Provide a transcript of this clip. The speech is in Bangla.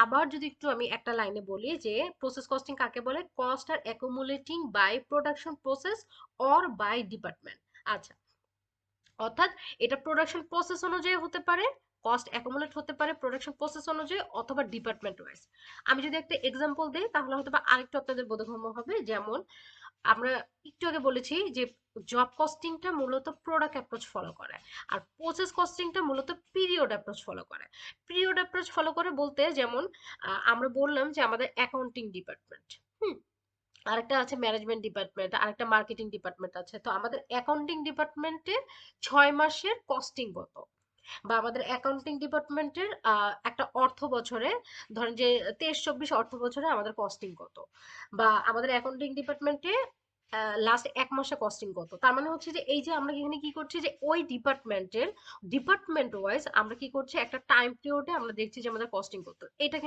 আবার যদি একটু আমি একটা লাইনে বলি যে প্রসেস কস্টিং কাকে বলে, cost are accumulating by production process or by department. আচ্ছা, অর্থাৎ এটা প্রোডাকশন প্রসেস অনুযায়ী হতে পারে, কস্ট অ্যাকুমুলেট হতে পারে প্রোডাকশন প্রসেস অনুযায়ী, অথবা ডিপার্টমেন্ট ওয়াইজ। আমি যদি একটা এক্সাম্পল দিই তাহলে হয়তো বা আরেকটু আপনাদের বোধগম্য হবে। যেমন আমরা একটু আগে বলেছি যে জব কস্টিংটা মূলত প্রোডাক্ট অ্যাপ্রোচ ফলো করে, আর প্রসেস কস্টিংটা মূলত পিরিয়ড অ্যাপ্রোচ ফলো করে। পিরিয়ড অ্যাপ্রোচ ফলো করে বলতে যেমন আমরা বললাম যে আমাদের অ্যাকাউন্টিং ডিপার্টমেন্ট, হুম, আরেকটা আছে ম্যানেজমেন্ট ডিপার্টমেন্ট, আরেকটা মার্কেটিং ডিপার্টমেন্ট আছে। তো আমাদের অ্যাকাউন্টিং ডিপার্টমেন্টে 6 মাসের কস্টিং কত, বা আমাদের অ্যাকাউন্টিং ডিপার্টমেন্টের একটা অর্থ বছরে, ধরেন যে 23-24 অর্থ বছরে আমাদের কস্টিং কত, বা আমাদের অ্যাকাউন্টিং ডিপার্টমেন্টে লাস্ট 1 মাসে কস্টিং কত। তার মানে হচ্ছে যে এই যে আমরা এখানে কি করছি যে ওই ডিপার্টমেন্টের ডিপার্টমেন্ট ওয়াইজ আমরা কি করছি একটা টাইম পিরিয়ডে আমরা দেখছি যে আমাদের কস্টিং কত। এটা